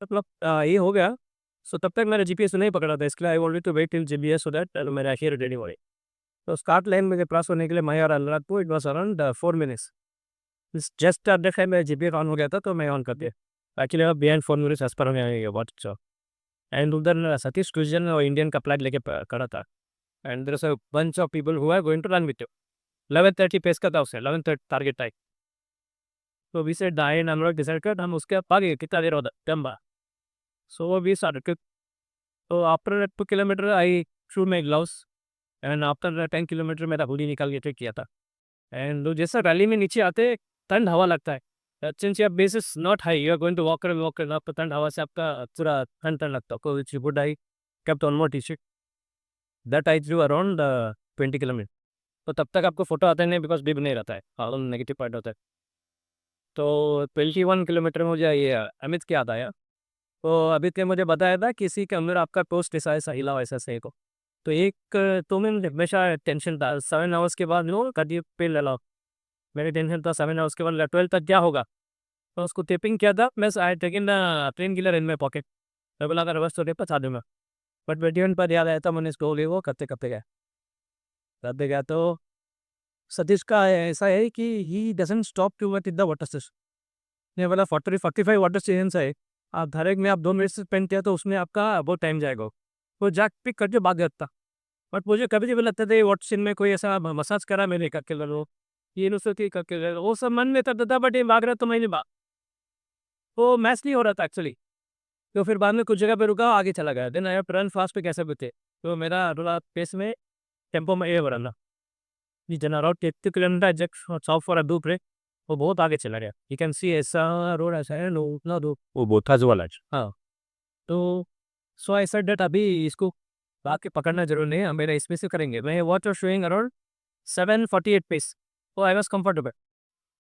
मतलब ये हो गया। सो तब तक मैंने जीपीएस नहीं पकड़ा था, इसके लिए I wanted to wait till GPS so that मेरा हियर रेडी हो। तो स्टार्ट लाइन में क्रॉस होने के लिए मैं और Allahpur it was around 4 minutes. Just at the time मेरा जीपीएस ऑन हो गया था तो मैं ऑन कर दिया। Actually behind 4 minutes as per मैं व्हाट सो। एंड उधर सतीश क्रिश्चियन और इंडियन का फ्लैग लेके खड़ा था। And there is a bunch of people who are going to run with you. 11:30 pace का था उससे, 11:30 टारगेट टाइम। तो वी सेड द एंड हम लोग डिसाइड कर हम उसके आगे कितना देर होता लंबा। So we started. तो after 2 kilometre I threw my gloves and after 10 kilometre मेरा हुडी निकाल के चेक किया था। एंड जैसा रैली में नीचे आते ठंड हवा लगता है। Since your base is not high, you are going to walk आपका ठंड हवा से आपका पूरा ठंड ठंड लगता है। Which would I kept on more tea shirt that I through around 20 kilometre. तो तब तक आपको फोटो आता नहीं बिकॉज बिब नहीं रहता है, हाँ नेगेटिव पॉइंट होता है। तो 21 किलोमीटर में मुझे ये अमित के याद आया। तो अमित ने मुझे बताया था किसी के अंदर आपका पोस्ट ऐसा ऐसा हिला वैसा सही को। तो एक तो मैं हमेशा टेंशन था 7 आवर्स के बाद नो कभी पे ले लो। मेरी टेंशन था 7 आवर्स के बाद 12 तक क्या होगा। तो उसको टिपिंग किया था मैं I taking train killer in my pocket. मैं बोला अगर बस तो पहुंचा दूंगा। बट 21 पर याद आया था मैंने इसको ले वो करते करते गया करते गया। तो सतीश का ऐसा है कि he doesn't stop too much in the water station. ने बोला 45 वाटर स्टेशन है। आप डायरेक्ट में आप 2 मिनट से स्पेंड किया तो उसमें आपका बहुत टाइम जाएगा। वो जाक पिक करके भाग जाता। बट मुझे कभी कभी लगता था ये वाटर स्टेशन में कोई ऐसा मसाज करा मैंने करके लो ये नुस्खे करके ले लो, वो सब मन में था बट ये भाग रहा तो मैं नहीं भाग। वो मैच नहीं हो रहा था एक्चुअली। तो फिर बाद में कुछ जगह पे रुका आगे चला गया। देन आई रन फास्ट पे कैसे भी थे तो मेरा थोड़ा पेस में टेम्पो में ये बरना जी जना around 30 kilometre exact soft for a डूप रे। वो बहुत आगे चला गया। यू कैन सी ऐसा रोड ऐसा है नो उतना दो वो बहुत था जो वाला। हाँ। तो सो आई सेड दैट अभी इसको बाकी पकड़ना जरूर नहीं है, मेरा इसमें से करेंगे। मैं वॉच और शोइंग अराउंड 7:48 पेस। तो आई वॉज कंफर्टेबल।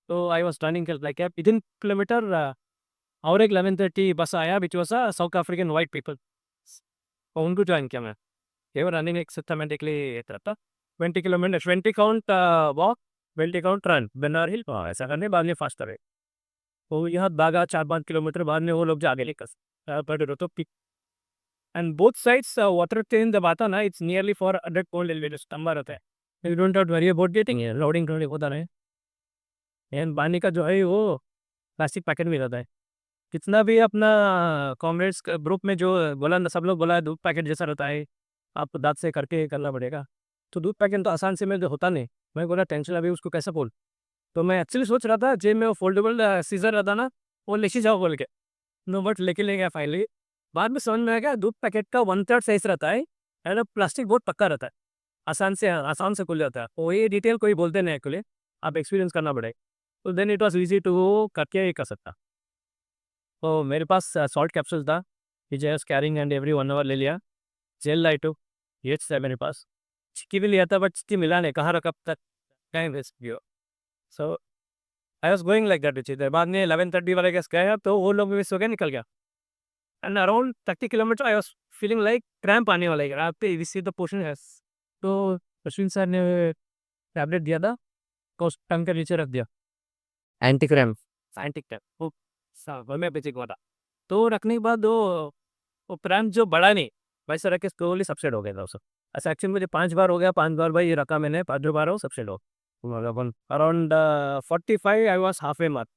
तो I was running like within kilometre और एक 11:30 बस आया which was a South African white people. और उनको ज्वाइन किया मैं। केवल रनिंग एक सिस्टमेटिकली रहता 20 kilometre 20 count walk 20 count run बनर हिल ऐसा करने बाद में फास्ट रहे। तो यहाँ भागा 4-5 किलोमीटर बाद में वो लोग जो आगे लेकर पर तो peak and both sides water train जब आता ना it's nearly for 100 point elevated लंबा रहता है। You don't have to worry about getting loading होता रहे। एंड पानी का जो है वो प्लास्टिक पैकेट में रहता है। कितना भी अपना कॉमरेड्स ग्रुप में जो बोला ना सब लोग बोला दूध पैकेट जैसा रहता है आपको दांत से करके करना पड़ेगा। तो दूध पैकेट तो आसान से में जो होता नहीं। मैं बोला टेंशन अभी उसको कैसे बोल। तो मैं एक्चुअली सोच रहा था जेब में वो फोल्डेबल सीजर रहता ना वो लेके जाओ बोल के। नो बट लेके ले गया फाइनली। बाद में समझ में आ गया दूध पैकेट का 1/3 साइज रहता है एंड प्लास्टिक बहुत पक्का रहता है। आसान से खुल जाता है। वो ये डिटेल कोई बोलते नहीं एक्चुअली। आप एक्सपीरियंस करना पड़ेगा। तो then it was easy to करके ही कर सकता। तो मेरे पास सॉल्ट कैप्सूल था कि just carrying and every 1 hour ले लिया। जेल लाइटो ये है मेरे पास। चिक्की भी लिया था बट चिक्की मिला नहीं कहाँ रखा तक टाइम वेस्ट किया। So I was going like that which बाद में 11:30 वाले गैस गया तो वो लोग भी सो गया निकल गया। And around 30 kilometre I was feeling like cramp आने वाला है आप पे विस द पोर्शन है। तो अश्विन सर ने टैबलेट दिया था तो उस टंग के नीचे रख दिया एंटी क्रैम्प एंटी क्रैम्प वो होम्योपैथिक वाला। तो रखने के बाद वो क्रैम्प जो बढ़ा नहीं वैसे रख के स्लोली सबसेट हो गया था उसे। ऐसा एक्चुअली मुझे 5 बार हो गया 5 बार भाई ये रखा मैंने 5 बार हो सबसेट हो। Around 45 I was half A mark.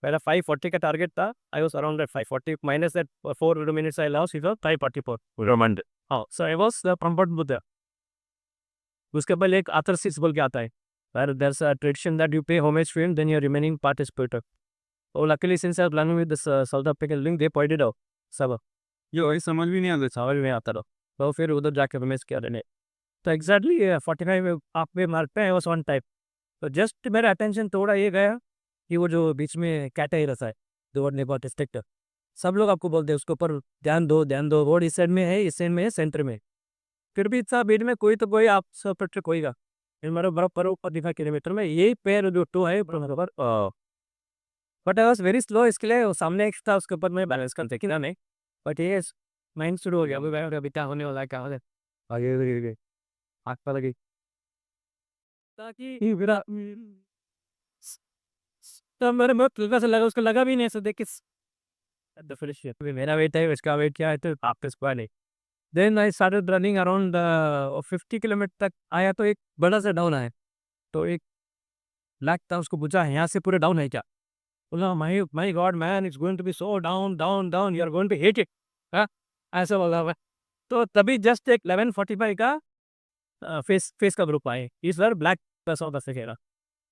पहला 540 का टारगेट था। I was around that 540 minus that 4 minutes I loss is 544 रोमांड। हाँ सो आई वॉज कंफर्टेबल। उसके बाद एक आथरसिस बोल के आता है where there's a tradition that you pay homage to him then your remaining part is Peter. Oh luckily since I was planning with this South African link they pointed out सब ये वही समझ भी नहीं आता समझ में आता रहो। तो फिर उधर जाके रमेश किया रहने। तो एग्जैक्टली 45 आप पे मार्क पे है वन टाइप। तो जस्ट मेरा अटेंशन थोड़ा ये गया कि वो जो बीच में कैटा ही रहता है दो नेबॉट स्ट्रिक्ट सब लोग आपको बोलते हैं उसके ऊपर ध्यान दो रोड इस साइड में है इस साइड में है सेंटर में। फिर भी इतना भीड़ में कोई तो कोई आप सब पर कोई का मेरा बराबर ऊपर दिखा किलोमीटर में यही पैर जो टू है बराबर। But I was very slow इसके लिए वो सामने एक था उसके ऊपर मैं बैलेंस करते कि ना नहीं। बट ये माइंड शुरू हो गया अभी क्या होने वाला है क्या होने आगे गिर गई आग पर लगी ताकि ये मेरा तो मेरे मुंह हल्का सा लगा उसको लगा भी नहीं ऐसे देख के at the finish. अभी मेरा वेट है, इसका वेट क्या है, तो वापस हुआ नहीं. Then I started running around 50 kilometre तक आया, तो एक बड़ा सा डाउन आया. तो एक ब्लैक था, उसको पूछा यहाँ से पूरे डाउन है क्या? बोला my god man, it's going to be so down down down, you are going to hate it. हाँ, ऐसा बोला मैं. तो तभी जस्ट एक 11:45 का फेस फेस का ग्रुप आए, इस बार ब्लैक प्लस ऑफ से खेला.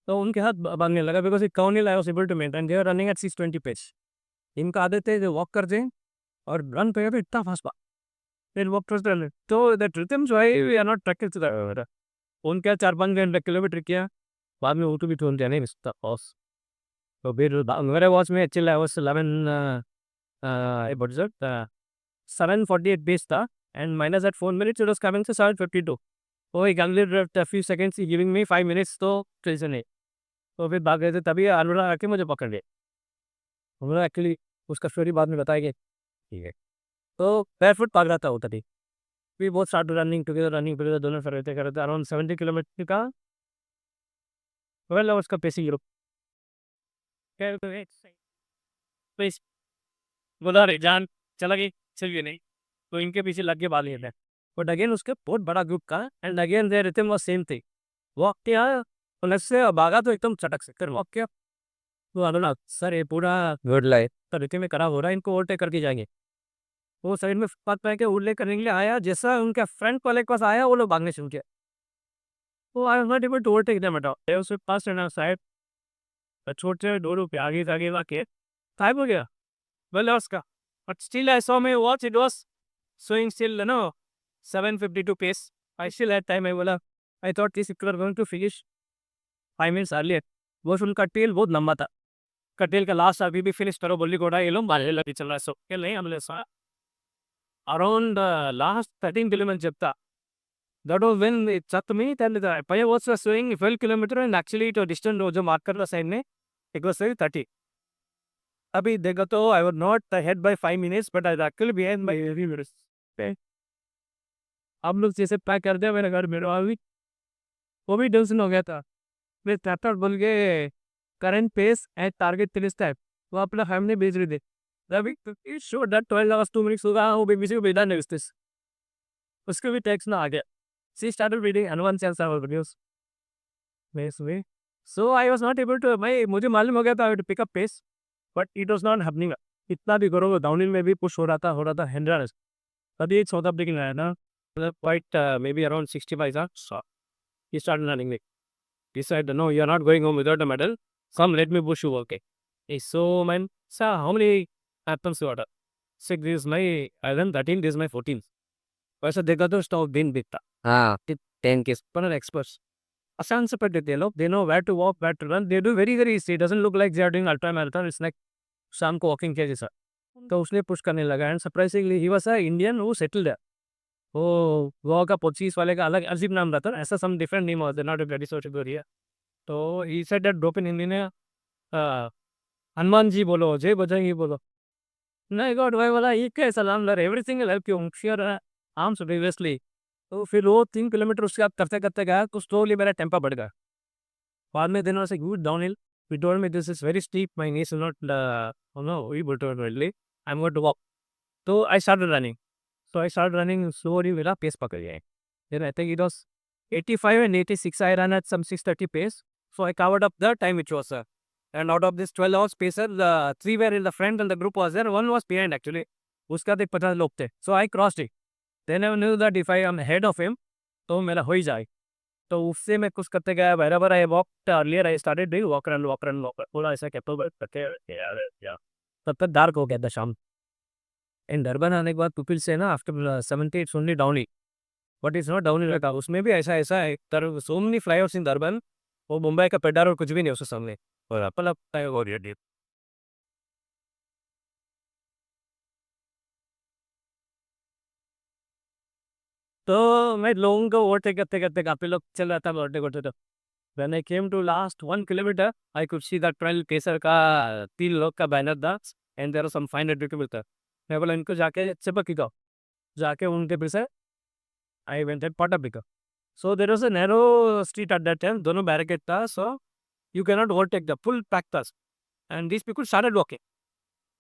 तो उनके हाथ भागने लगा, because it count I was able to maintain, they are running at 620 pace. इनका आदत है जो वॉक करते हैं और रन पे इतना फास्ट पा, फिर वॉक करते. तो दैट रिथम जो है we are not tracking to that. उनका 4-5 किलोमीटर किया, बाद में वो भी तो नहीं मिलता बॉस. तो फिर मेरे वॉच में एक्चुअली आई वाज 748 पेस था, and minus eight 4 minutes it was coming to 752. वो एक a few seconds giving me 5 minutes, तो टेंशन नहीं. तो फिर भाग गए थे, तभी अनुराग आके मुझे पकड़ लिए. अनुराग एक्चुअली उसका स्टोरी बाद में बताएंगे, ठीक है. तो बैरफुट भाग रहा था वो तभी. We both start running together दोनों कर रहे थे अराउंड 70 किलोमीटर का. वेल उसका पेसी ग्रुप प्लीज बोला रे जान चला गई, चल गई नहीं. तो इनके पीछे लग के बाल लिए थे. बट अगेन उसके बहुत बड़ा ग्रुप था, and again their rhythm was same thing. Walk किया और नेक्स्ट से भागा तो एकदम चटक से कर वॉक किया. तो अनुराग सर ये पूरा गुड लाइफ तो रिथम में खराब हो रहा है, इनको ओवरटेक करके जाएंगे. वो साइड में फुटपाथ पे के उड़ले करने के लिए आया, जैसा उनका फ्रंट वाले के पास आया वो लोग भागने शुरू किया. तो I was not able to overtake them at all. They was pass and side छोटे दो रुपये आगे आगे गायब हो गया. Well, Oscar. But still, I saw my watch. It was showing still, 7:52 pace. I still had time. I thought this people are going to finish 5 minutes earlier. वो उनका टेल बहुत लंबा था. का टेल का लास्ट अभी भी फिनिश करो बोली घोड़ा, ये लोग मारने लगे चल रहा है. सो क्या नहीं हमने अराउंड लास्ट 13 किलोमीटर जब था. That was when it struck me that the Paya was showing 12 kilometer, and actually it was distant जो मार्कर था साइड में, it was 30. अभी देखो तो I was not ahead by 5 minutes, but I actually behind by 3 minutes. हम लोग जैसे pack कर दिया मेरे घर में, अभी वो भी टेंशन हो गया था. मैं स्नैपचैट बोल के current pace at target 30 type वो अपना फैमिली भेज रहे थे. अभी शो दैट 12 आवर्स 2 मिनट्स होगा, वो बीबीसी को भेजा नहीं उसको भी टेक्स्ट ना आ गया. She started reading Hanuman Chalisa videos मैं सुबह. So I was not able to, मैं मुझे मालूम हो गया था to pick up pace, but it was not happening. इतना भी करो डाउनहिल में भी पुश हो रहा था हिंड्रेंस. तभी एक साउथ अफ्रीकन आया ना, मतलब क्वाइट मे बी अराउंड 65 था. So he started running me. He said, "No, you are not going home without a medal. Come, let me push you." Okay. So, man, sir, how many attempts you order? 6, this is my, I done 13, this is my 14th. वैसा देखा तो stock दिन बीतता. हाँ, 10 case पर experts आसान से पढ़ देते हैं लोग. They know where to walk, where to run. They do very very easy. Doesn't look like they are doing ultra marathon. It's like शाम को वॉकिंग किया जैसा. तो उसने पुश करने लगा, and surprisingly he was a Indian वो settled है. वो गोवा का पोर्चुगीज वाले का अलग अजीब नाम रहता है, ऐसा सम डिफरेंट नेम होता है, not a very social area. तो he said that drop in Hindi ने हनुमान जी बोलो, जय बजरंगी बोलो. नहीं गॉड भाई वाला ये क्या सलाम लर everything will help you share arms previously. तो फिर वो 3 किलोमीटर उसके बाद करते करते गया, तो स्लोली मेरा टेम्पो बढ़ गया. बाद में then was a good downhill. We told me this is very steep, my knees will not no we but really I am going to walk. तो I started running. So I started running slowly, मेरा pace पकड़ गया. Then I think it was 85 and 86. I ran at some 6:30 pace. So I covered up the time which was and out of this 12 hours pacer, the 3 were in the front and the group was there. One was behind actually. उसका तो 50 लोग थे. So I crossed it. Then I knew that if I am ahead of him, तो मेरा हो ही जाए. तो उससे मैं कुछ करते गया. Wherever I walked earlier, I started doing walk run. पूरा ऐसा कैपेबल करते यार. तब तक डार्क हो गया था शाम. इन डरबन आने के बाद पुपिल से ना after 78 only downhill, but it's not downhill रहता. उसमें भी ऐसा है तर सो मेनी फ्लाईओवर्स इन डरबन. वो मुंबई का पेडार और कुछ भी नहीं उसके सामने. और अपल और ये तो मैं लोगों को ओवरटेक करते करते काफी लोग चल रहा था ओवरटेक करते. तो when I came to last 1 kilometre I could see that 12 केसर का 3 लोग का बैनर था, and there are some 500 people था. मैं बोला इनको जाके चिपक जाओ. जाके उनके पीछे I went at Patapika. So there was a narrow street at that time, दोनों बैरिकेड था, so you cannot overtake the full pack था, and these people started walking.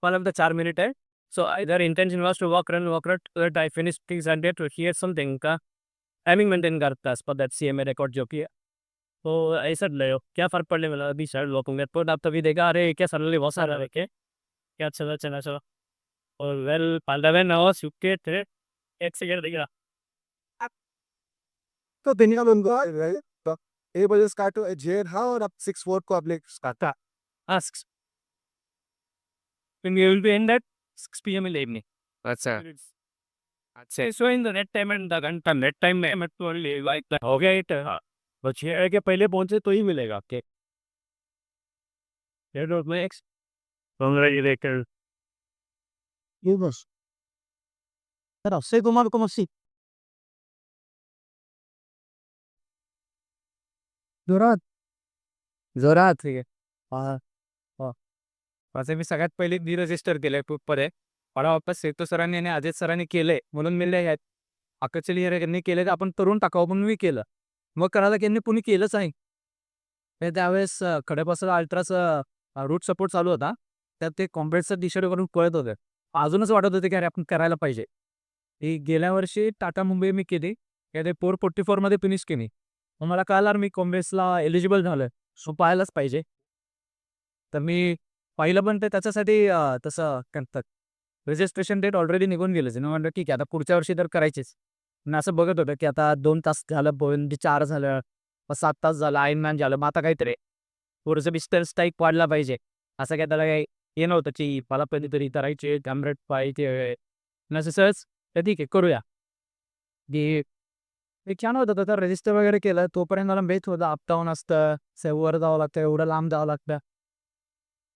one of the 4 minute है. So their intention was to walk run so that I finished 600 to hear something का timing maintain करता है पर that CMA record जो किया. तो ऐसा ले लो क्या फ़र्क पड़ने वाला अभी सर लोगों ने तो आप तभी देखा अरे क्या सडनली बहुत सारा रखे क्या चला चला चला और वेल पांडवे ना सुके थे एक सेकंड दिखा तो दुनिया में उनका है तो 1 बजे स्टार्ट हो जेल हाँ और अब 6-4 को आप लेक स्टार्ट था asks when we will be end at 6 p.m. in the evening. अच्छा अच्छा so in the net time and the घंटा net time में मैं तो like that हो गया it बस 6 के पहले पहुंचे तो ही मिलेगा आपके ये डोंट मेक्स congratulations. ये बस Pero sé tomar como si जोरात जोरात ठीक आहे हा हा माझे मी सगळ्यात पहिले डी रजिस्टर केलंय मध्ये मला वापस सेतू सरांनी आणि अजित सरांनी केलंय म्हणून मी लिहिलंय अकचली यांनी केले तर आपण तरुण टाकावं म्हणून मी केलं मग करायला की यांनी कुणी केलंच आहे त्यावेळेस खड्यापासून अल्ट्राचं रूट सपोर्ट चालू होता त्यात ते कॉम्प्रेसर टी शर्ट करून पळत होते अजूनच वाटत होते की अरे आपण करायला पाहिजे ही गेल्या वर्षी टाटा मुंबई मी केली ते 444 फिनिश केली मग मला कळालं मी कॉम्प्रेसला एलिजिबल झालं सो पाहायलाच पाहिजे तर मी पाहिलं पण ते त्याच्यासाठी तसं करतात रजिस्ट्रेशन डेट ऑलरेडी निघून गेलं मी म्हटलं ठीक आहे आता पुढच्या वर्षी तर करायचीच मी असं बघत होतं की आता 2 तास झालं म्हणजे 4 झालं 7 तास झालं आयनमॅन झालं मग आता काहीतरी थोडंसं डिस्टन्स टाईप वाढला पाहिजे असं काय त्याला काही हे नव्हतं की मला कधीतरी करायचे कॅमरेट पाहिजे असं सहज तर ठीक आहे करूया की ते छान होतं तर रजिस्टर वगैरे केलं तोपर्यंत मला माहीत होतं अपडाऊन असतं वर जावं लागतं एवढं लांब जावं लागतं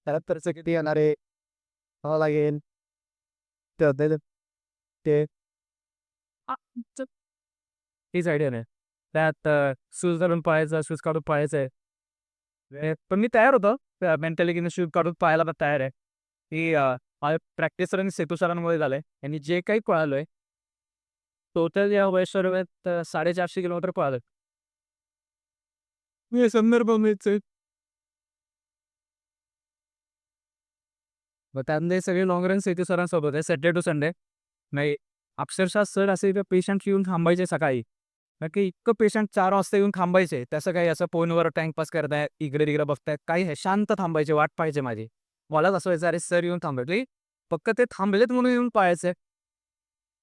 त्याला खर्च किती येणार आहे पाहावं लागेल ते तीच आयडिया नाही त्यात शूज घालून पाहायचं शूज काढून पाहायचं आहे पण मी तयार होतो मेंटली की शूज काढून पाहायला पण तयार आहे की माझ्या प्रॅक्टिस आणि सेतू सरांमुळे झालंय आणि जे काही पळालोय टोटल या वर्षात 450 किलोमीटर पळालोय मी संदर्भ मिळते मग त्यामध्ये सगळे लॉंग रन सेतू सरांसोबत आहे सॅटर्डे टू संडे नाही अक्षरशः सर असे पेशंट येऊन थांबायचे सकाळी की इतकं पेशंट 4 वाजता येऊन थांबायचे त्याचं काही असं फोनवर टाइमपास करताय इकडे तिकडे बघताय काही आहे शांत थांबायचे वाट पाहिजे माझी मलाच असं व्हायचं अरे सर येऊन थांबले फक्त ते थांबलेत म्हणून येऊन पाहायचे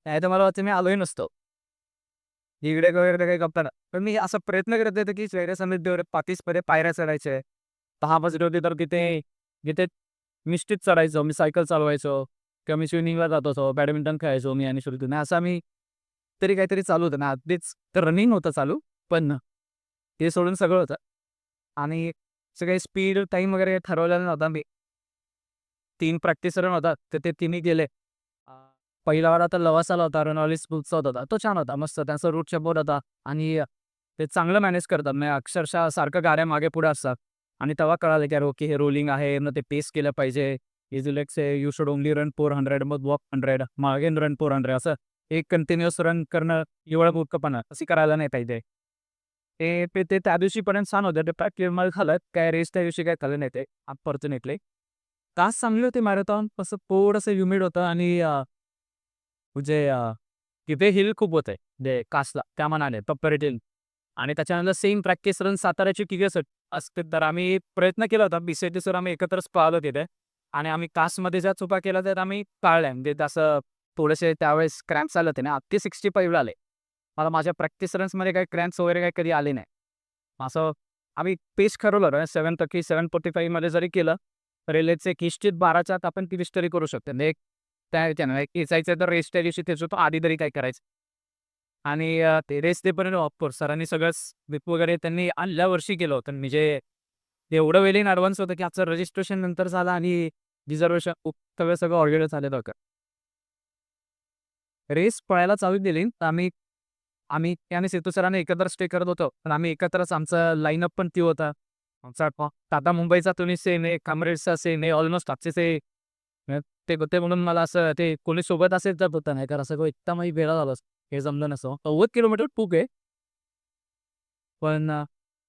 नाही तर मला वाटतं मी आलोही नसतो इकडे वगैरे काही गप्पा पण मी असा प्रयत्न करत होतो की वेगळ्या समितीवर पातीसमध्ये पायऱ्या चढायचे 10 होती तर तिथे जिथे मिष्टीत चढायचो मी सायकल चालवायचो किंवा मी स्विमिंगला जात होतो बॅडमिंटन खेळायचो मी आणि श्रुती नाही असं मी तरी काहीतरी चालू होतं ना अगदीच तर रनिंग होतं चालू पण ते सोडून सगळं होतं आणि सगळे स्पीड टाईम वगैरे ठरवलेला नव्हता मी 3 प्रॅक्टिस रन होता तर ते तिन्ही गेले पहिला वाला तर लवासाला होता रनॉली स्कूलचा होता तो छान होता मस्त त्यांचा रूट शपोर्ट होता आणि ते चांगलं मॅनेज करतात म्हणजे अक्षरशः सारखं गाड्या मागे पुढे असतात आणि तेव्हा कळालं की अरे ओके हे रोलिंग आहे मग ते पेस केलं पाहिजे is like you should only run 400 मग वॉक 100 मागेन रन 400 असं एक कंटिन्युअस रन करणं एवढं मूर्खपणा अशी करायला नाही पाहिजे ते त्या दिवशीपर्यंत छान होतं ते प्रॅक्टिस मला खालत काय रेस त्या दिवशी काय खाल्लं नाही ते अनफॉर्च्युनेटली तास चांगले होते मॅरेथॉन कसं थोडंसं ह्युमिड होतं आणि म्हणजे तिथे हिल खूप होते जे कासला त्या मनाने कंपॅरेटिव्ह आणि त्याच्यानंतर सेम प्रॅक्टिस रन साताऱ्याची किती असते तर आम्ही प्रयत्न केला होता बीसीटी सर आम्ही एकत्रच पाहिलो तिथे आणि आम्ही कासमध्ये ज्या चुका केल्या तर आम्ही टाळल्या म्हणजे तसं थोडेसे त्यावेळेस क्रॅम्प्स आले होते ना ते 65 आले मला माझ्या प्रॅक्टिस रन्समध्ये काही क्रॅम्प्स वगैरे काही कधी आले नाही असं आम्ही पेस ठरवलं 7:30 7:45 मध्ये जरी केलं रेल्वेचे एक निश्चित 12च्या आत आपण 30 तरी करू शकतो म्हणजे त्या ह्याच्यानं खेचायचं तर रेस त्या दिवशी त्याचं तो आधी तरी काय करायचं आणि ते रेस ते पण ऑफकोर्स सरांनी सगळंच विप वगैरे त्यांनी आदल्या वर्षी केलं होतं म्हणजे एवढं वेल इन ॲडव्हान्स होतं की आजचं रजिस्ट्रेशन नंतर झालं आणि रिझर्वेशन सगळं ऑर्गेड झालेलं होतं रेस पळायला चालू दिली तर आम्ही आम्ही आणि सेतू सरांनी एकत्र स्टे करत होतो पण आम्ही एकत्रच आमचा लाईनअप पण ती होता आमचा टाटा मुंबईचा तुम्ही सेन आहे कामरेजचा सेन आहे ऑलमोस्ट आजचे ते होते म्हणून मला असं ते कोणी सोबत असेल तर होतं नाही कारण असं इतका माही वेळा झालं हे जमलं नसतं 90 किलोमीटर खूप आहे पण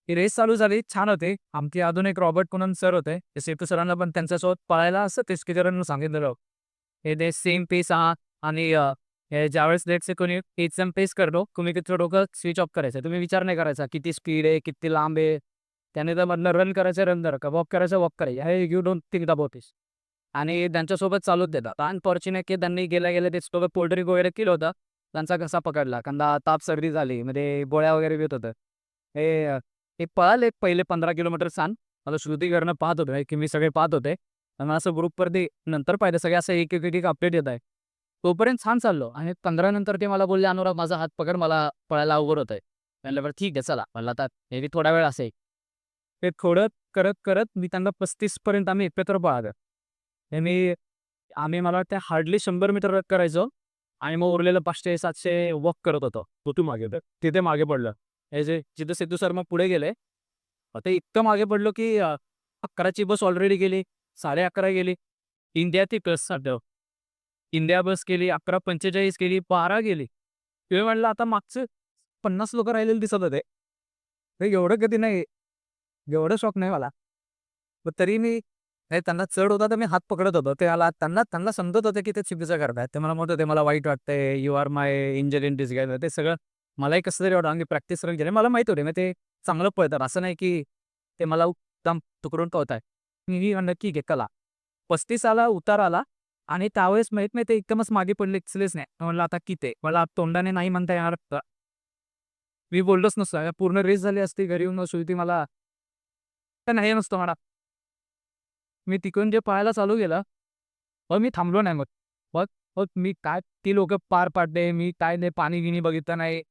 ही रेस चालू झाली, छान होती. आमचे अजून एक रॉबर्ट कुनन सर होते. ते सेतू सरांना पण त्यांच्यासोबत पळायला असं टेस्कीजरांना सांगितलेलं. हे ते सेम पेस आणि हे ज्यावेळेस लेट्स से कोणी एकदम पेस करतो, तुम्ही तिथं डोकं स्विच ऑफ करायचं. तुम्ही विचार नाही करायचा किती स्पीड आहे, किती लांब आहे. त्याने जर मधनं रन करायचं रन करा, वॉक करायचं वॉक करा. Hey you don't think about this. आणि त्यांच्यासोबत चालूच देतात. अनफॉर्च्युनेटली त्यांनी गेल्या-गेल्या त्याच्यासोबत पोल्ट्री वगैरे केलं होतं. त्यांचा घसा पकडला. त्यांना ताप सर्दी झाली. म्हणजे गोळ्या वगैरे घेत होतं. हे ते पळाले पहिले 15 किलोमीटर छान. मला श्रुती करणं पाहत होते, की मी सगळे पाहत होते. आणि असं ग्रुपवरती नंतर पाहिलं सगळे असं एक अपडेट येत आहे. तोपर्यंत छान चाललो आणि 15 नंतर ते मला बोलले, "अनुराग माझा हात पकड, मला पळायला अवघड होतंय." म्हणलं, "बरं ठीक आहे चला." म्हणलं आता हे बी थोडा वेळ असेल. ते थोडं करत मी त्यांना 35 पर्यंत आम्ही एकत्र पळालो. हे आम्ही मला वाटतं हार्डली 100 मीटर करायचो आणि मग उरलेलं 500-700 वॉक करत होतो. तू मागे तर. तिथे मागे पडलं. हे जे जिथं सिद्धू सर मग पुढे गेले. ते इतकं मागे पडलो, की 11ची बस ऑलरेडी गेली, 11:30 गेली. इंडिया ती बस साठव. इंडिया बस गेली, 11:45 गेली, 12 गेली. मी म्हटलं आता मागचे 50 लोकं राहिलेले दिसत होते. हे एवढं कधी नाही, एवढं शॉक नाही मला. पण तरी मी नाही त्यांना चढ होता तर मी हात पकडत होतो. त्याला त्यांना त्यांना समजत होतं, की ते चुकीचं करतायत. ते मला म्हणत होते, "मला वाईट वाटतंय. You are my angel in disguise." ते सगळं मलाही कसं तरी वाटलं आणि प्रॅक्टिस रन केली. मला माहीत होते, मग ते चांगलं पळतात. असं नाही, की ते मला एकदम तुकडून पळतायत. मी म्हणलं, "ठीक आहे, चला." 35 आला, उतार आला आणि त्यावेळेस माहीत नाही ते एकदमच मागे पडले, दिसलेच नाही. म्हणलं, "आता किती आहे?" मला तोंडाने नाही म्हणता येणार होतं. मी बोललोच नसतो. पूर्ण रेस झाली असती. घरी येऊन शेवटी मला तर नाही नसतो म्हणा. मी तिकडून जे पळायला चालू केलं, मग मी थांबलो नाही मग. मग मग मी काय ती लोकं पार पाडले, मी काय नाही पाणी-बिणी बघितलं नाही.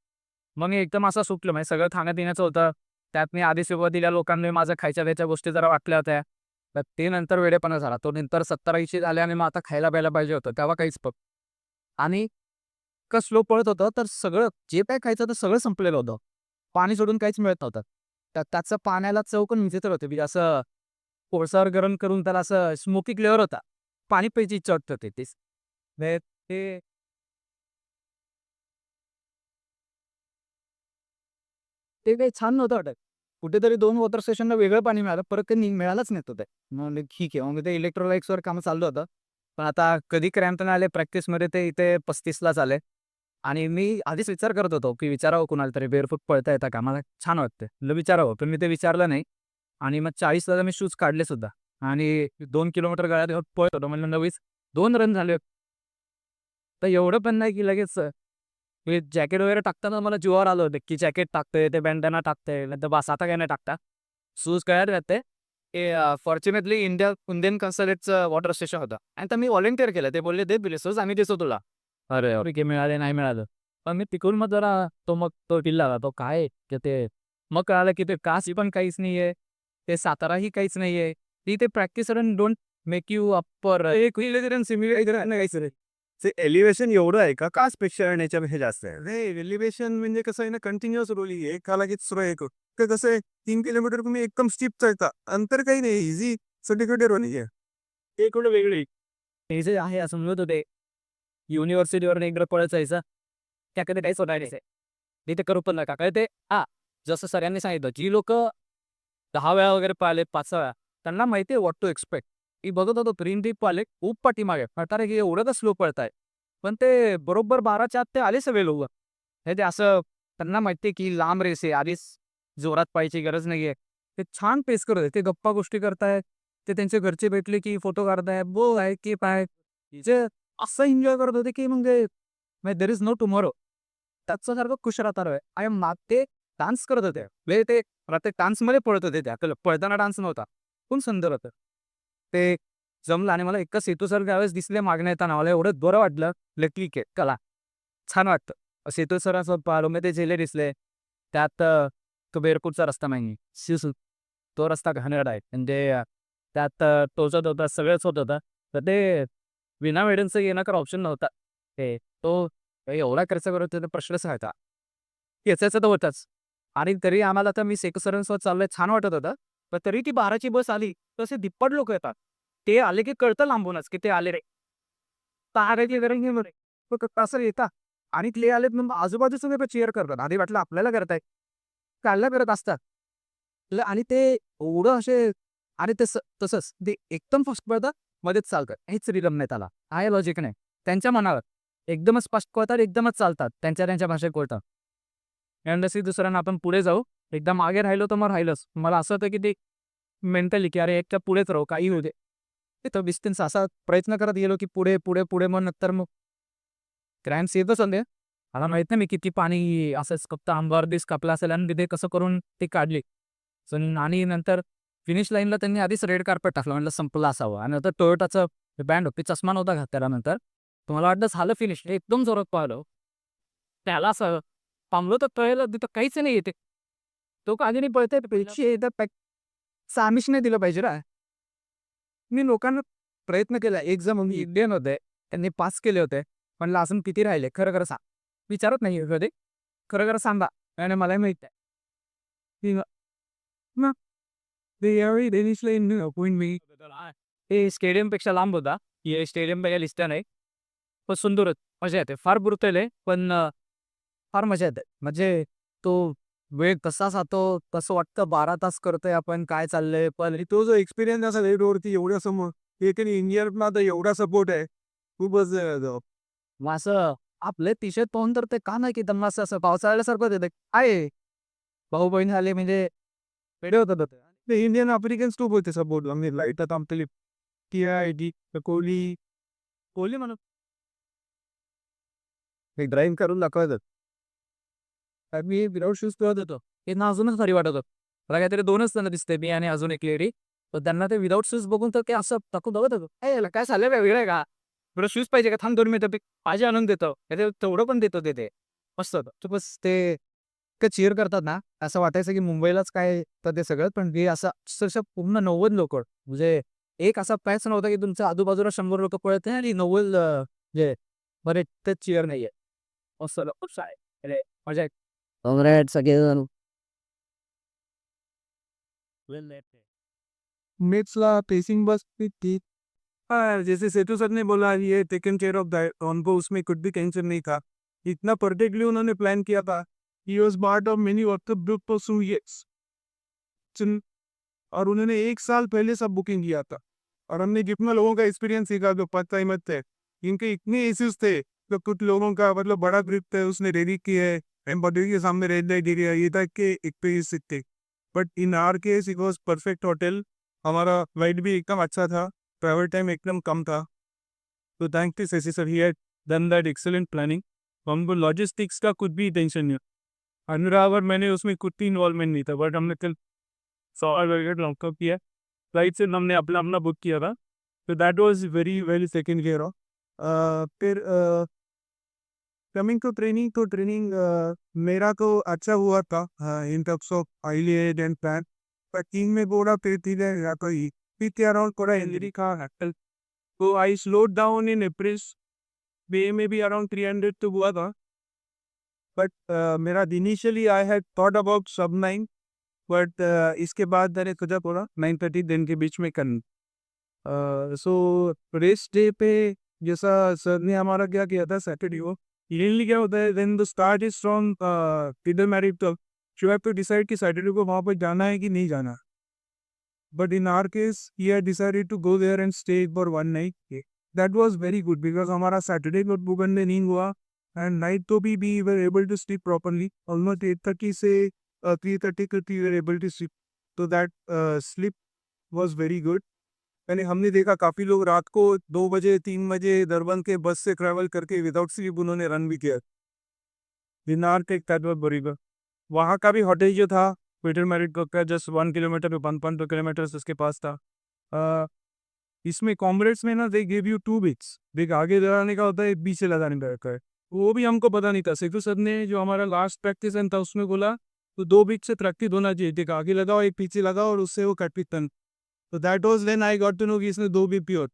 मग मी एकदम असं सुटलं. म्हणजे सगळं खाण्यापिण्याचं होतं. त्यात मी आधी सुरुवातीला लोकांनी माझ्या खायच्या-प्यायच्या गोष्टी जरा वाटल्या होत्या. तर ते नंतर वेडेपणा झाला. तो नंतर 70-80 झाले आणि मग आता खायला-प्यायला पाहिजे होतं. तेव्हा काहीच आणि इतकं स्लो पळत होतं, तर सगळं जे काही खायचं होतं सगळं संपलेलं होतं. पाणी सोडून काहीच मिळत नव्हतं. तर त्याचं पाण्याला चव पण विचित्र होती. म्हणजे असं कोळसावर गरम करून त्याला असं स्मोकी फ्लेवर होता. पाणी प्यायची इच्छा होत होती तीच. म्हणजे ते ते काही छान नव्हतं वाटत. कुठेतरी 2 वॉटर स्टेशनला वेगळं पाणी मिळालं. परत काही मिळालंच नाही तिथे. मग म्हणलं ठीक आहे. मग ते इलेक्ट्रोलाइट्सवर कामं चाललं होतं. पण आता कधी क्रॅम्प नाही आले प्रॅक्टिसमध्ये ते इथे 35लाच आले. आणि मी आधीच विचार करत होतो, की विचारावं कुणाला तरी बेअरफूट पळता येतं का? मला छान वाटतं. म्हणलं विचारावं. पण मी ते विचारलं नाही. आणि मग 40ला मी शूज काढले सुद्धा. आणि 2 किलोमीटर गळ्यात घालून पळत होतो. म्हणलं नवीच 2 रन झाले. तर एवढं पण नाही की लगेच मी जॅकेट वगैरे टाकताना मला जीवावर आलं होतं, की जॅकेट टाकतोय, ते बँडॅना टाकतोय, नाहीतर बस आता काय नाही टाकता. शूज गळ्यात घातले. ते फॉर्च्युनेटली इंडियन कन्सलेटचं वॉटर स्टेशन होतं आणि तर मी व्हॉलंटिअर केलं. ते बोलले, "दे बिलेसोस आम्ही देतो तुला." अरे, ठीक आहे मिळाले, नाही मिळालं. पण मी तिकडून मग जरा तो पिल्ला तो काय आहे, की ते मग कळालं, की ते काशी पण काहीच नाहीये. ते साताराही काहीच नाहीये. ती ते practice run don't make you up for एक सिम्युलेटर काहीच नाही. ते एलिव्हेशन एवढं आहे का? का स्पेशल याच्यापेक्षा जास्त आहे? नाही एलिव्हेशन म्हणजे कसं आहे ना कंटिन्युअस रोलिंग आहे. एका लागेच सुरू आहे. ते कसं आहे 3 किलोमीटर तुम्ही एकदम स्टीप चढता. अंतर काही नाही इझी सगळीकडे रोलिंग आहे. ते कुठं वेगळी. ते जे आहे असं म्हणत होते, युनिव्हर्सिटीवरून एकदा पळत जायचं. त्याकडे काहीच होणार नाही. तिथे करू पण नका. काय ते जसं सरांनी सांगितलं, जी लोकं 10 वेळा वगैरे पळाले, 5 वेळा, त्यांना माहिती आहे व्हॉट टू एक्सपेक्ट. मी बघत होतो ग्रीन टीप वाले खूप पाठीमागे. अरे हे एवढं का स्लो पळताय? पण ते बरोबर 12च्या आत ते आले सगळे लोकं. हे ते असं त्यांना माहिती आहे, की लांब रेस आहे. आधीच जोरात पळायची गरज नाहीये. ते छान पेस करत आहेत. ते गप्पा गोष्टी करतायत. ते त्यांचे घरचे भेटले, की फोटो काढतायत. "वो है की पाय." जे असं एन्जॉय करत होते, की म्हणजे देअर इज नो टुमॉरो. त्याच्यासारखं खुश राहता रहे. आणि मग ते डान्स करत होते. म्हणजे ते प्रत्येक डान्समध्ये पळत होते त्या. पळताना डान्स नव्हता. खूप सुंदर होतं. ते जमलं आणि मला इतकं सेतू सर त्यावेळेस दिसले मागणं येताना मला एवढं बरं वाटलं. म्हटलं ठीक आहे चला. छान वाटतं. सेतू सरांसोबत पाहिलं मग ते झेले दिसले. त्यात तो बेरपूरचा रस्ता नाही. शिसू तो रस्ता घाणेरडा आहे. म्हणजे त्यात टोचत होता, सगळंच होत होतं. तर ते विना मेडलचं येणं तर ऑप्शन नव्हता. तो एवढा खर्च करत होता प्रश्नच नव्हता. याचायचं तर होताच. आणि तरी आम्हाला तर मी सेतू सरांसोबत चाललोय छान वाटत होतं. पण तरी ती 12ची बस आली, तर असे धिप्पड लोकं येतात. ते आले की कळतं लांबूनच की ते आले रे. ताराची गरज नाही म्हणे. फक्त असं येतात आणि ते आलेत मग आजूबाजूचे लोकं चीअर करतात. आधी वाटलं आपल्याला करतायत. काढल्या करत असतात. आणि ते एवढं असे आणि तसंच ते एकदम फास्ट पळतात, मध्येच चालतात. हेच रिदम नाही त्याला. आहे लॉजिक नाही. त्यांच्या मनावर एकदमच फास्ट पळतात, एकदमच चालतात. त्यांच्या भाषेत बोलतात. आणि तशी दुसऱ्यांना आपण पुढे जाऊ. एकदा मागे राहिलो तर मग राहिलंच. मला असं होतं की ते मेंटली की अरे एकटा पुढेच राहू, काहीही होऊ दे. तिथं डिस्टन्स असा प्रयत्न करत गेलो की पुढे, पुढे, पुढे मग नंतर मग क्रॅम्प्स येतच होते. मला माहीत नाही मी किती पाणी असंच फक्त अंगावर दिस कापला असेल आणि तिथे कसं करून ते काढली. आणि नंतर फिनिश लाईनला त्यांनी आधीच रेड कार्पेट टाकलं. म्हटलं संपलं असावं आणि नंतर टोयोटाचं बँड होती, चष्मा नव्हता घातलेला नंतर. तर मला वाटलं झालं फिनिश. एकदम जोरात पळालो. त्याला असं थांबलो तर टळलं तिथं काहीच नाही येते. तो का नाही पळतोय पैसे तर सामिश नाही दिलं पाहिजे ना. मी लोकांना प्रयत्न केला. एक जण म्हणजे इंडियन होते. त्यांनी पास केले होते. म्हणलं अजून किती राहिले? खरं खरं सांग. विचारत नाही कधी. खरं खरं सांगा. आणि मलाही माहित आहे. की मग ते यावेळी डेनिस लाईन अपॉइंट मी ते स्टेडियमपेक्षा लांब होता. हे स्टेडियम काही लिस्टा नाही. पण सुंदरच मजा येते. फार ब्रुटल आहे. पण फार मजा येते. म्हणजे तो वेळ कसा जातो तसं वाटतं 12 तास करतोय आपण काय चाललंय पण आणि तो जो एक्सपिरियन्स असा रेडवरती एवढ्या समोर एक इंडियातला तर एवढा सपोर्ट आहे खूपच मग असं आपले टी-शर्ट पाहून तर ते का नाही की त्यांना असं असं पावसाळ्यासारखं देते आहे. भाऊ बहीण आले म्हणजे वेडे होतात ते. ते इंडियन अफ्रिकन्स खूप होते सपोर्ट म्हणजे लाईट आता आमच्या टिया आयडी कोहली कोहली म्हणून हे ड्राईव्ह करून दाखवतात. मी विदाऊट शूज पळत होतो. हे ना अजूनच भारी वाटत होतं. मला काहीतरी 2च जण दिसते मी आणि अजून एक लेडी. तर त्यांना ते विदाऊट शूज बघून तर ते असं टाकून बघत होतो. "ए याला काय झालं वेगळं आहे का? तुला शूज पाहिजे का? थांब 2 मिनिटं मी माझे आणून देतो." ते तेवढं पण देतो ते. मस्त होतं. तर बस ते इतकं चीअर करतात ना, असं वाटायचं की मुंबईलाच काय तर ते सगळं पण ते असं अक्षरशः पूर्ण 90 लोकं म्हणजे एक असा पॅच नव्हता की तुमच्या आजूबाजूला 100 लोकं पळत आहे आणि 90 म्हणजे बरं ते चीअर नाहीये. मस्त खूप आहे. अरे मजा येते. काँग्रेट्स अगेन. मेट्सला पेसिंग बस थी। हाँ, जैसे सेतु सर ने बोला ये टेकन केयर ऑफ दैट उनको उसमें कुछ भी टेंशन नहीं था। इतना परफेक्टली उन्होंने प्लान किया था। He was part of many WhatsApp group for 2 years. और उन्होंने 1 साल पहले सब बुकिंग किया था। और हमने जितना लोगों का एक्सपीरियंस सीखा जो पार्ट टाइमर थे, इनके इतने इश्यूज थे, तो कुछ लोगों का मतलब बड़ा ग्रुप था उसने रेडी किया है, एम्बॉडी के सामने रेड लाइट दे दिया, ये तक के एक्सपीरियंस सीखते। But in our case it was perfect hotel, हमारा फ्लाइट भी एकदम अच्छा था, ट्रैवल टाइम एकदम कम था। तो thank to Shashi sir, he had done that excellent planning. हमको लॉजिस्टिक्स का कुछ भी टेंशन नहीं। अनुराग और मैंने उसमें कुछ भी इन्वॉल्वमेंट नहीं था, बट हमने कल 100 लॉकअप किया, फ्लाइट से हमने अपना अपना बुक किया था, तो that was very well taken care of. फिर कमिंग टू ट्रेनिंग, तो ट्रेनिंग मेरा तो अच्छा हुआ था in terms of eyelet and plan, पर टीम में बोला फिर धीरे या कोई फिर अराउंड थोड़ा इंजरी का हैसल, तो आई स्लोड डाउन इन अप्रैल, मे में भी अराउंड 300 तो हुआ था। बट मेरा initially I had thought about सब 9, बट इसके बाद मैंने सोचा थोड़ा 9:30 दिन के बीच में करना। सो रेस डे पे जैसा सर ने हमारा क्या किया था सैटरडे को, रियली क्या होता है when the start is from टिडल मैरिड, तो यू हैव टू डिसाइड कि सैटरडे को वहाँ पर जाना है कि नहीं जाना। But in our case he had decided to go there and stay for 1 night. That was very good because हमारा सैटरडे को बुक करने नहीं हुआ, एंड नाइट तो भी were able to sleep properly, almost 8:30 से 3:30 तक we were able to sleep, तो that sleep was very good. यानी हमने देखा काफ़ी लोग रात को 2 बजे 3 बजे दरबंद के बस से ट्रैवल करके विदाउट स्लीप उन्होंने रन भी किया। दिनार take that was very good. वहाँ का भी होटल जो था पीटर मैरिट का जस्ट 1 किलोमीटर 1.2 किलोमीटर उसके पास था। अ, इसमें कॉमरेड्स में ना दे गिव यू 2 बिट्स, एक आगे लगाने का होता है, एक पीछे लगाने का होता है। वो भी हमको पता नहीं था। सेतु सर ने जो हमारा लास्ट प्रैक्टिस था उसमें बोला तो 2 बिट से प्रैक्टिस होना चाहिए, एक आगे लगाओ एक पीछे लगाओ और उससे वो कट। तो that was when I got to know कि इसमें 2 बीप भी होते,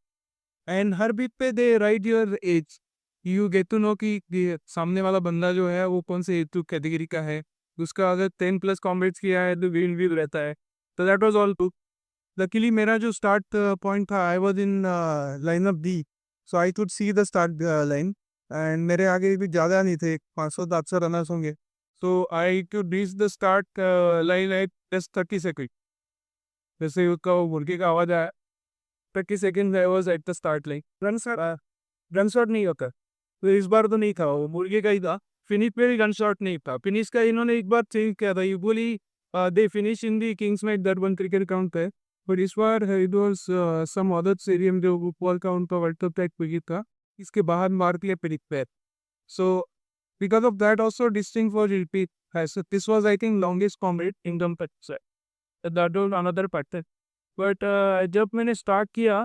एंड हर बीप पे they write your age, you get to know कि ये सामने वाला बंदा जो है वो कौन से एज कैटेगरी का है। उसका अगर 10 प्लस कॉम्बेट्स किया है तो विल भी रहता है। तो that was all good. Luckily मेरा जो स्टार्ट पॉइंट था, I was in line of D, so I could see the start line, and मेरे आगे भी ज़्यादा नहीं थे, 500-700 रनर्स होंगे। So I could reach the start line at just 30 seconds. जैसे उसका वो मुर्गे का आवाज़ आया, 30 second I was at the start line. Run shot नहीं होता, तो इस बार तो नहीं था, वो मुर्गे का ही था। फिनिश पे भी रन शॉट नहीं था, फिनिश का इन्होंने एक बार चेंज किया था, usually they finish in the Kingsmead Durban cricket ground पे, बट इस बार it was some other stadium जो फुटबॉल का उनका वर्ल्ड कप टाइप क्रिकेट था, इसके बाहर मार दिया फिनिश पे। सो because of that also distinct was repeat has this was I think longest combat in terms of that was another pattern but जब मैंने स्टार्ट किया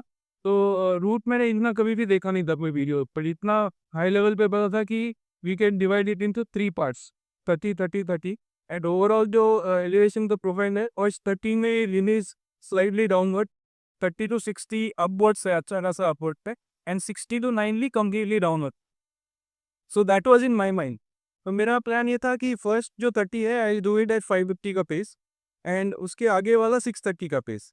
तो रूट मैंने इतना कभी भी देखा नहीं था कोई वीडियो पर, इतना हाई लेवल पे पता था कि we can divide it into 3 parts, 30 and overall जो एलिवेशन का प्रोफाइल है और 30 में release slightly downward, 30 to 60 upwards है, अच्छा खासा अपवर्ड पे, and 60 to 90 completely downward. So that was in my mind. तो मेरा प्लान ये था कि फर्स्ट जो 30 है आई डू इट एट 550 का पेस एंड उसके आगे वाला 630 का pace.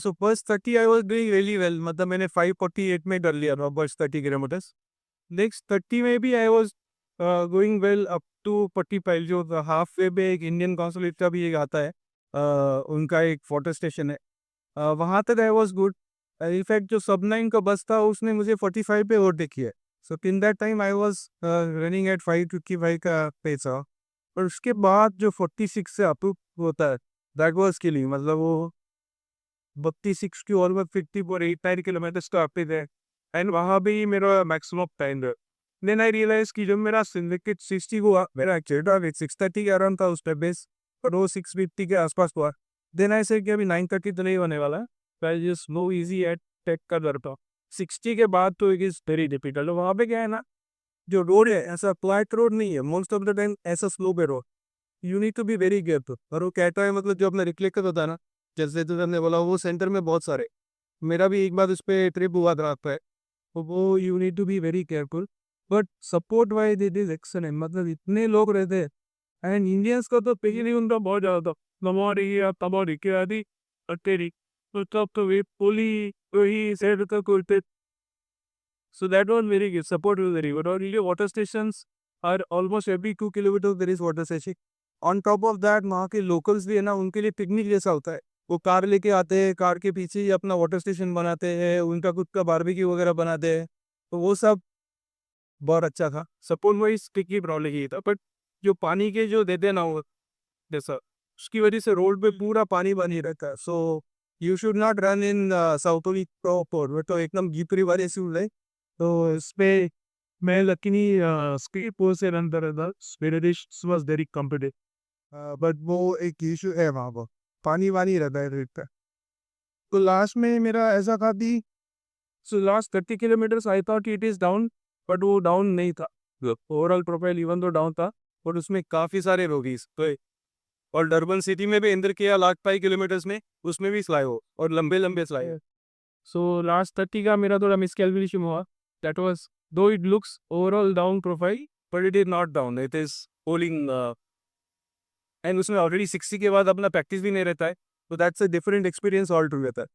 So first 30 I was doing really well, मतलब मैंने 548 में कर लिया था फर्स्ट 30 किलोमीटर्स। नेक्स्ट 30 में भी I was going well up to 45, जो हाफ वे पे एक इंडियन कॉन्सुलेट का भी एक आता है, उनका एक फोटो स्टेशन है, वहाँ तक आई वाज गुड। इनफैक्ट जो सब 9 का बस था उसने मुझे 45 पे ओवरटेक किया है। So in that time I was running at 555 का पेस था। और उसके बाद जो 46 से अप होता है दैट वाज किलिंग, मतलब वो 36 की ऑलमोस्ट 50 किलोमीटर्स का पे थे एंड वहाँ भी मेरा मैक्सिमम टाइम रहा। देन आई रियलाइज कि जब मेरा सिंडिकेट 60 हुआ, मेरा एक्चुअली टारगेट 630 के अराउंड था उस पे बेस, पर वो 650 के आसपास हुआ। देन आई से कि अभी 930 तो नहीं होने वाला, I just move easy at take का करता हूँ। 60 के बाद तो इट इज़ वेरी डिफिकल्ट। वहाँ पे क्या है ना, जो रोड है ऐसा फ्लैट रोड नहीं है, मोस्ट ऑफ द टाइम ऐसा स्लो पे road, you need to be very careful. और वो कहता है मतलब जो अपना रिफ्लेक्टर होता है ना, जैसे तो हमने बोला वो सेंटर में बहुत सारे, मेरा भी एक बार उस पर ट्रिप हुआ था पे, तो वो you need to be very careful. But support wise it is excellent, मतलब इतने लोग रहते हैं एंड इंडियंस का तो पहले ही उनका बहुत ज़्यादा था, नमोरी या तमोरी के आदि अटेरी, तो तब तो वे पुली वही सेट का कोई। So that was very good. Support was very good. Or really water stations are almost every 2 kilometers there is water station. On top of that वहाँ के locals भी है ना, उनके लिए पिकनिक जैसा होता है। वो कार लेके आते हैं, कार के पीछे ही अपना वाटर स्टेशन बनाते हैं, उनका खुद का बारबेक्यू वगैरह बनाते हैं, तो वो सब बहुत अच्छा था। सपोर्ट वाइज की प्रॉब्लम ये था, बट जो पानी के जो देते हैं ना वो जैसा, उसकी वजह से रोड पे पूरा पानी बनी रहता है। So you should not run in south proper, तो एकदम गीपरी वाले सूल है, तो इस पे मैं लकीली स्पीड पोस्ट से रन कर रहा था। मेरे race was very competitive, but वो एक इशू है वहाँ पर, पानी वानी रहता है रेट पे। तो लास्ट में मेरा ऐसा था कि so last 30 kilometres I thought it is down, but वो डाउन नहीं था। ओवरऑल प्रोफाइल इवन तो डाउन था, और उसमें काफ़ी सारे रोगीज तो, और डरबन सिटी में भी अंदर किया लास्ट 5 किलोमीटर्स में, उसमें भी स्लाई हो और लंबे लंबे स्लाई हो। सो लास्ट 30 का मेरा थोड़ा मिसकैलकुलेशन हुआ, that was though it looks overall down profile, but it is not down, it is holding. And उसमें ऑलरेडी 60 के बाद अपना प्रैक्टिस भी नहीं रहता है, तो that's a different experience all together.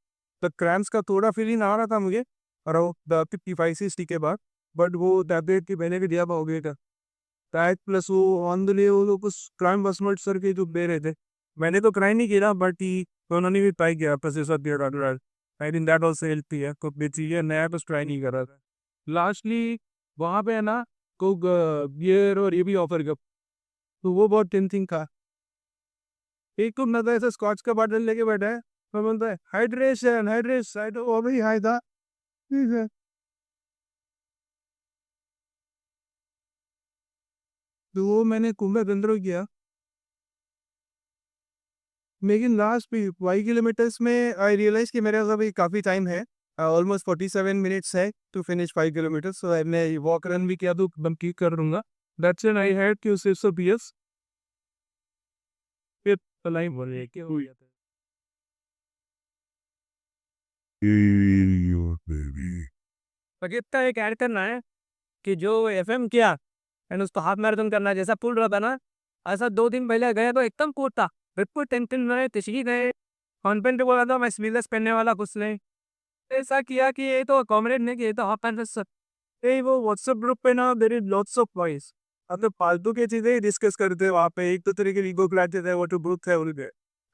तो क्रैम्प्स का थोड़ा फीलिंग आ रहा था मुझे अराउंड द 55-60 के बाद, बट वो टैबलेट की मैंने भी दिया हो गया था टाइट, प्लस वो ऑन द ले वो लोग कुछ क्राइम बसमट सर के जो दे रहे थे, मैंने तो क्राइम नहीं किया, बट ही उन्होंने भी ट्राई किया प्रोसेसर दिया। I think that also help है, कुछ भी चीज़ें नया कुछ ट्राई नहीं कर रहा था। लास्टली वहाँ पे है ना को बियर और ये भी ऑफर कर, तो वो बहुत टेंथिंग था। एक तो ना ऐसा स्कॉच का बॉटल लेके बैठा है, मैं बोलता है हाइड्रेशन हाइड्रेशन, वो भी हाई था, ठीक है। तो वो मैंने कुंभा गंद्रो किया, लेकिन लास्ट भी 5 किलोमीटर्स में आई रियलाइज कि मेरे पास अभी काफ़ी टाइम है, ऑलमोस्ट 47 मिनट्स है टू फिनिश 5 किलोमीटर। सो मैं वॉक रन भी किया तो एकदम ठीक कर दूंगा। That's when I had two sips of beers, फिर लाइव बोल रही है क्या हो जाता है। पकिता एक ऐड करना है कि जो एफएम किया एंड उसको हाफ मैराथन करना है, जैसा पुल रहा था ना, ऐसा 2 दिन पहले गए तो एकदम कूद था, बिल्कुल टेंशन में तशी गए, कॉन्फिडेंट पे बोला था मैं स्लीवलेस पहनने वाला कुछ नहीं, ऐसा किया कि ये तो अकोमोडेट नहीं किया, ये तो हाफ पैंट। ये वो व्हाट्सएप ग्रुप पे ना there is lots of voice, हम तो फालतू की चीजें ही डिस्कस करते हैं वहाँ पे। एक तो तरीके ईगो क्लैश है, वो तो ग्रुप है उनके।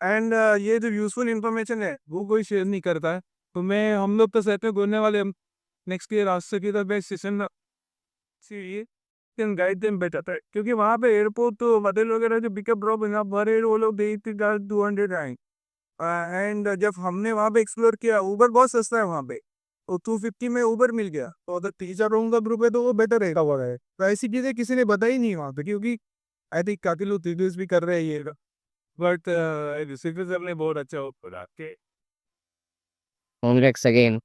एंड ये जो यूजफुल इन्फॉर्मेशन है वो कोई शेयर नहीं करता है। तो मैं हम लोग तो सहते हैं घूमने वाले, हम नेक्स्ट ईयर रास्ते की तरफ session she can guide them better है, क्योंकि वहाँ पे एयरपोर्ट तो होटल वगैरह जो पिकअप ड्रॉप है ना भरे, वो लोग 200 आए। एंड जब हमने वहाँ पे एक्सप्लोर किया, उबर बहुत सस्ता है वहाँ पे, तो 250 में उबर मिल गया। तो अगर 3-4 लोगों का ग्रुप है तो वो बेटर रहेगा हुआ है। तो ऐसी चीजें किसी ने बताई नहीं वहाँ पे, क्योंकि आई थिंक काफी लोग रिव्यूज भी कर रहे हैं ये, बट रिव्यूज हमने बहुत अच्छा हो के Congrats again.